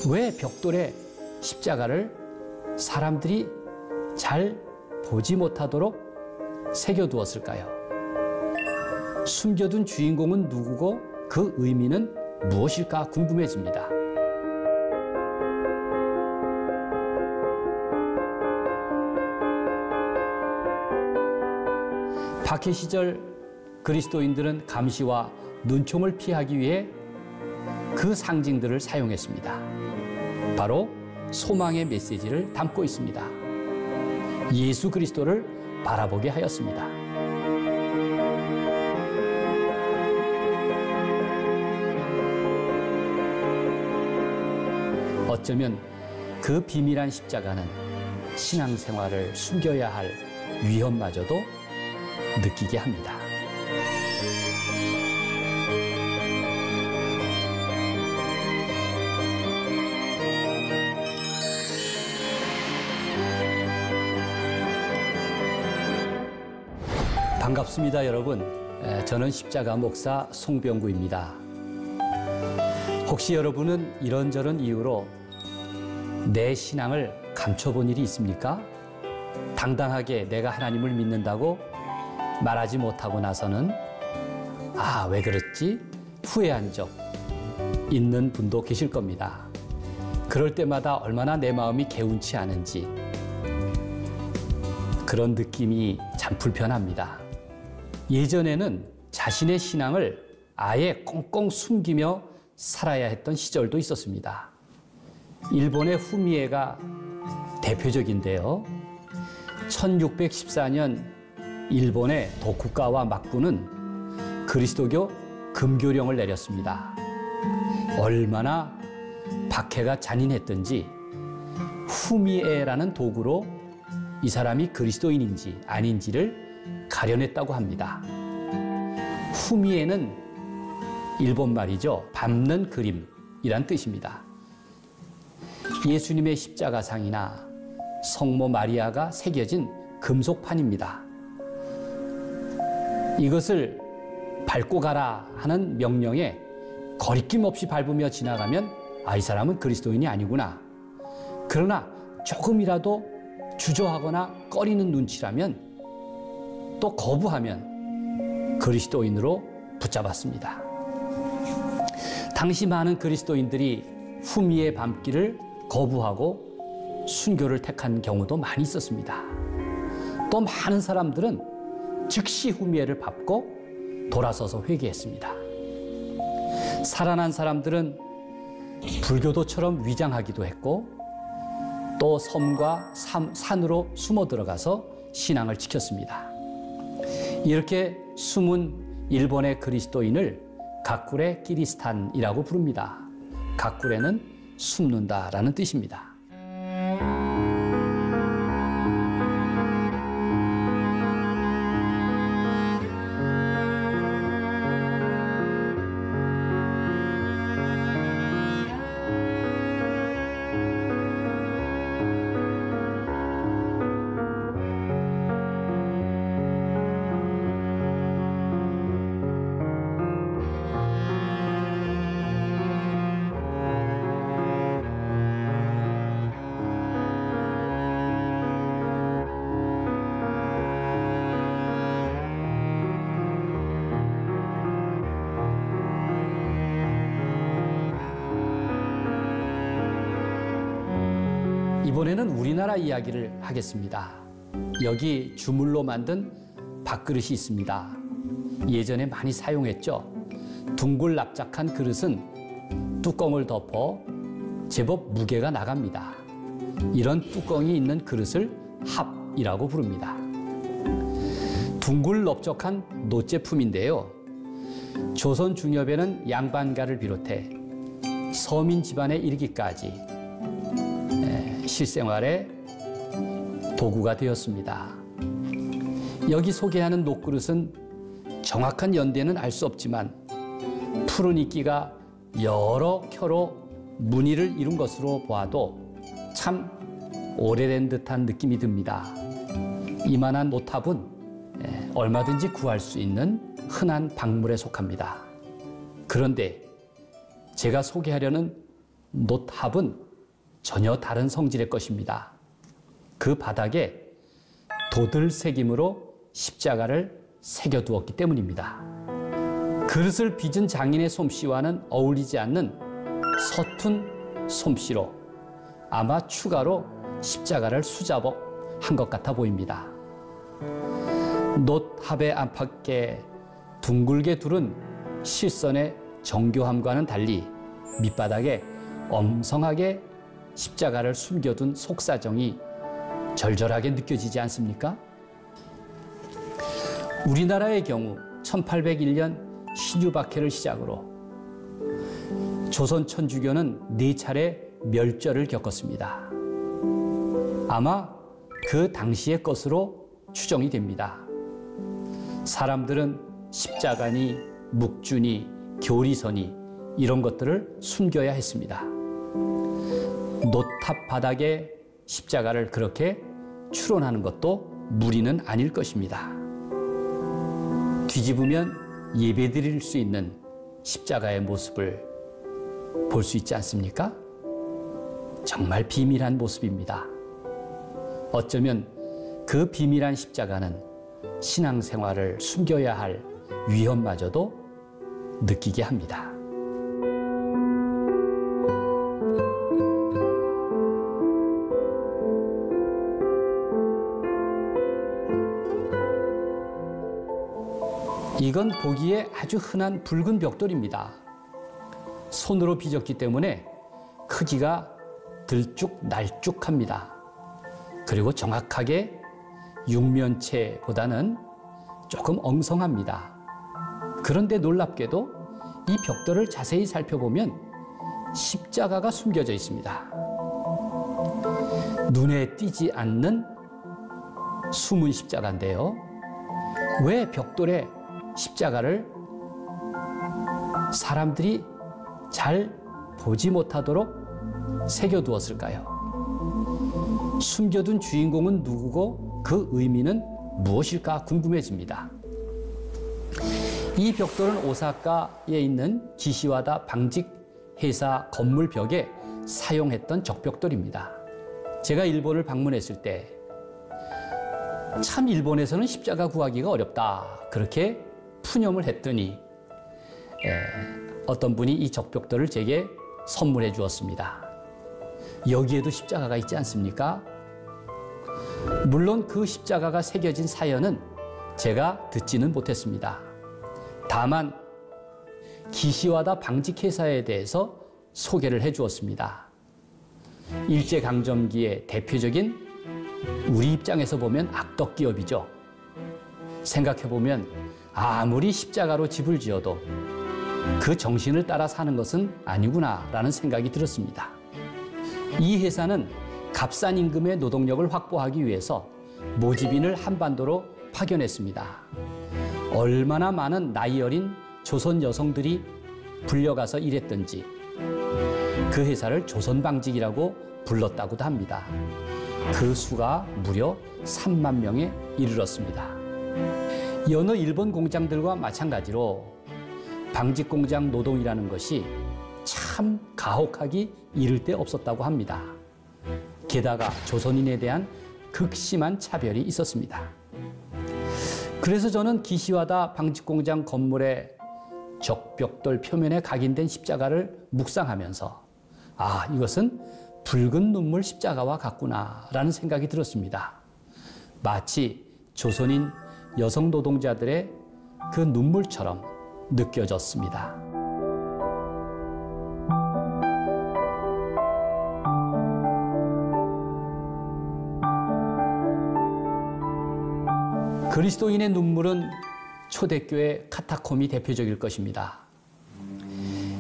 왜 벽돌에 십자가를 사람들이 잘 보지 못하도록 새겨두었을까요? 숨겨둔 주인공은 누구고 그 의미는 무엇일까 궁금해집니다. 박해 시절 그리스도인들은 감시와 눈총을 피하기 위해 그 상징들을 사용했습니다. 바로 소망의 메시지를 담고 있습니다. 예수 그리스도를 바라보게 하였습니다. 어쩌면 그 비밀한 십자가는 신앙생활을 숨겨야 할 위험마저도 느끼게 합니다. 반갑습니다, 여러분. 저는 십자가 목사 송병구입니다. 혹시 여러분은 이런저런 이유로 내 신앙을 감춰본 일이 있습니까? 당당하게 내가 하나님을 믿는다고 말하지 못하고 나서는 왜 그랬지? 후회한 적 있는 분도 계실 겁니다. 그럴 때마다 얼마나 내 마음이 개운치 않은지 그런 느낌이 참 불편합니다. 예전에는 자신의 신앙을 아예 꽁꽁 숨기며 살아야 했던 시절도 있었습니다. 일본의 후미에가 대표적인데요. 1614년 일본의 도쿠가와 막부는 그리스도교 금교령을 내렸습니다. 얼마나 박해가 잔인했던지 후미에라는 도구로 이 사람이 그리스도인인지 아닌지를 가려냈다고 합니다. 후미에는 일본 말이죠. 밟는 그림이란 뜻입니다. 예수님의 십자가상이나 성모 마리아가 새겨진 금속판입니다. 이것을 밟고 가라 하는 명령에 거리낌 없이 밟으며 지나가면 이 사람은 그리스도인이 아니구나. 그러나 조금이라도 주저하거나 꺼리는 눈치라면 또 거부하면 그리스도인으로 붙잡았습니다. 당시 많은 그리스도인들이 후미의 밟기를 거부하고 순교를 택한 경우도 많이 있었습니다. 또 많은 사람들은 즉시 후미에를 밟고 돌아서서 회개했습니다. 살아난 사람들은 불교도처럼 위장하기도 했고 또 섬과 산으로 숨어 들어가서 신앙을 지켰습니다. 이렇게 숨은 일본의 그리스도인을 가꾸레 키리스탄이라고 부릅니다. 가꾸레는 숨는다라는 뜻입니다. 이번에는 우리나라 이야기를 하겠습니다. 여기 주물로 만든 밥그릇이 있습니다. 예전에 많이 사용했죠. 둥글 납작한 그릇은 뚜껑을 덮어 제법 무게가 나갑니다. 이런 뚜껑이 있는 그릇을 합이라고 부릅니다. 둥글 넓적한 놋제품인데요. 조선 중엽에는 양반가를 비롯해 서민 집안에 이르기까지 실생활의 도구가 되었습니다. 여기 소개하는 놋그릇은 정확한 연대는 알 수 없지만 푸른 이끼가 여러 켜로 무늬를 이룬 것으로 보아도 참 오래된 듯한 느낌이 듭니다. 이만한 놋탑은 얼마든지 구할 수 있는 흔한 박물에 속합니다. 그런데 제가 소개하려는 놋합은 전혀 다른 성질의 것입니다. 그 바닥에 도들새김으로 십자가를 새겨두었기 때문입니다. 그릇을 빚은 장인의 솜씨와는 어울리지 않는 서툰 솜씨로 아마 추가로 십자가를 수작업한 것 같아 보입니다. 놋합의 안팎에 둥글게 두른 실선의 정교함과는 달리 밑바닥에 엉성하게 십자가를 숨겨둔 속사정이 절절하게 느껴지지 않습니까? 우리나라의 경우 1801년 신유박해를 시작으로 조선 천주교는 4차례 멸절을 겪었습니다. 아마 그 당시의 것으로 추정이 됩니다. 사람들은 십자가니 묵주니 교리서니 이런 것들을 숨겨야 했습니다. 놋탑 바닥에 십자가를 그렇게 추론하는 것도 무리는 아닐 것입니다. 뒤집으면 예배드릴 수 있는 십자가의 모습을 볼 수 있지 않습니까? 정말 비밀한 모습입니다. 어쩌면 그 비밀한 십자가는 신앙생활을 숨겨야 할 위험마저도 느끼게 합니다. 이건 보기에 아주 흔한 붉은 벽돌입니다. 손으로 빚었기 때문에 크기가 들쭉날쭉합니다. 그리고 정확하게 육면체보다는 조금 엉성합니다. 그런데 놀랍게도 이 벽돌을 자세히 살펴보면 십자가가 숨겨져 있습니다. 눈에 띄지 않는 숨은 십자가인데요. 왜 벽돌에 십자가를 사람들이 잘 보지 못하도록 새겨두었을까요? 숨겨둔 주인공은 누구고 그 의미는 무엇일까 궁금해집니다. 이 벽돌은 오사카에 있는 기시와다 방직회사 건물 벽에 사용했던 적벽돌입니다. 제가 일본을 방문했을 때 참 일본에서는 십자가 구하기가 어렵다 그렇게 푸념을 했더니 어떤 분이 이 적벽돌을 제게 선물해 주었습니다. 여기에도 십자가가 있지 않습니까? 물론 그 십자가가 새겨진 사연은 제가 듣지는 못했습니다. 다만 기시와다 방직회사에 대해서 소개를 해 주었습니다. 일제강점기의 대표적인 우리 입장에서 보면 악덕 기업이죠. 생각해보면 아무리 십자가로 집을 지어도 그 정신을 따라 사는 것은 아니구나라는 생각이 들었습니다. 이 회사는 값싼 임금의 노동력을 확보하기 위해서 모집인을 한반도로 파견했습니다. 얼마나 많은 나이 어린 조선 여성들이 불려가서 일했던지 그 회사를 조선방직이라고 불렀다고도 합니다. 그 수가 무려 3만 명에 이르렀습니다. 여느 일본 공장들과 마찬가지로 방직공장 노동이라는 것이 참 가혹하기 이를 데 없었다고 합니다. 게다가 조선인에 대한 극심한 차별이 있었습니다. 그래서 저는 기시와다 방직공장 건물의 적벽돌 표면에 각인된 십자가를 묵상하면서 아, 이것은 붉은 눈물 십자가와 같구나라는 생각이 들었습니다. 마치 조선인 여성 노동자들의 그 눈물처럼 느껴졌습니다. 그리스도인의 눈물은 초대교회 카타콤이 대표적일 것입니다.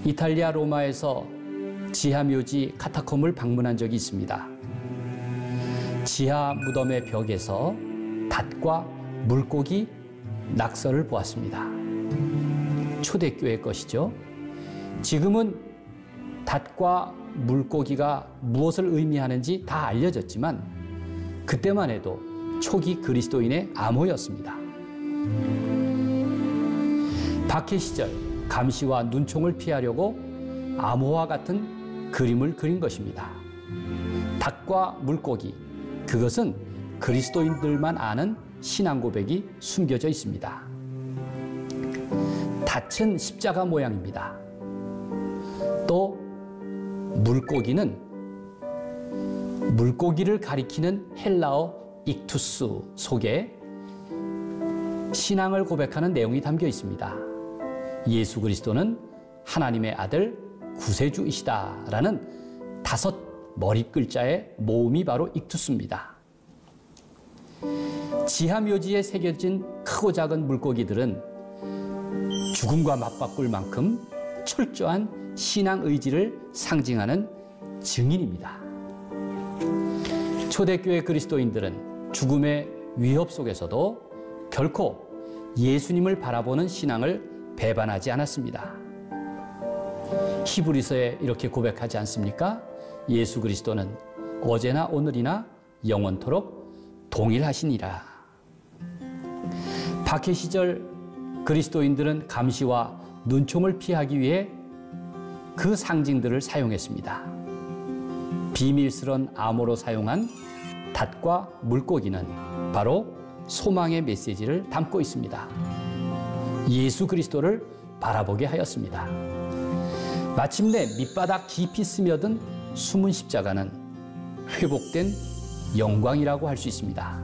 이탈리아 로마에서 지하묘지 카타콤을 방문한 적이 있습니다. 지하 무덤의 벽에서 닷과 물고기 낙서를 보았습니다. 초대교회 것이죠. 지금은 닷과 물고기가 무엇을 의미하는지 다 알려졌지만 그때만 해도 초기 그리스도인의 암호였습니다. 박해 시절 감시와 눈총을 피하려고 암호와 같은 그림을 그린 것입니다. 닭과 물고기, 그것은 그리스도인들만 아는 신앙 고백이 숨겨져 있습니다. 닭은 십자가 모양입니다. 또 물고기는 물고기를 가리키는 헬라어 익투스 속에 신앙을 고백하는 내용이 담겨 있습니다. 예수 그리스도는 하나님의 아들 구세주이시다라는 5 머릿글자의 모음이 바로 익투스입니다. 지하묘지에 새겨진 크고 작은 물고기들은 죽음과 맞바꿀 만큼 철저한 신앙 의지를 상징하는 증인입니다. 초대교회 그리스도인들은 죽음의 위협 속에서도 결코 예수님을 바라보는 신앙을 배반하지 않았습니다. 히브리서에 이렇게 고백하지 않습니까? 예수 그리스도는 어제나 오늘이나 영원토록 동일하시니라. 박해 시절 그리스도인들은 감시와 눈총을 피하기 위해 그 상징들을 사용했습니다. 비밀스런 암호로 사용한 닷과 물고기는 바로 소망의 메시지를 담고 있습니다. 예수 그리스도를 바라보게 하였습니다. 마침내 밑바닥 깊이 스며든 숨은 십자가는 회복된 영광이라고 할 수 있습니다.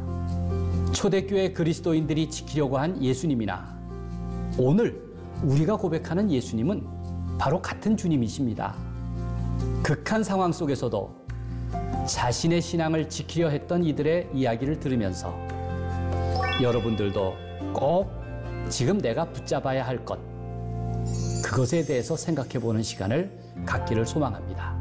초대교회 그리스도인들이 지키려고 한 예수님이나 오늘 우리가 고백하는 예수님은 바로 같은 주님이십니다. 극한 상황 속에서도 자신의 신앙을 지키려 했던 이들의 이야기를 들으면서 여러분들도 꼭 지금 내가 붙잡아야 할 것, 그것에 대해서 생각해 보는 시간을 갖기를 소망합니다.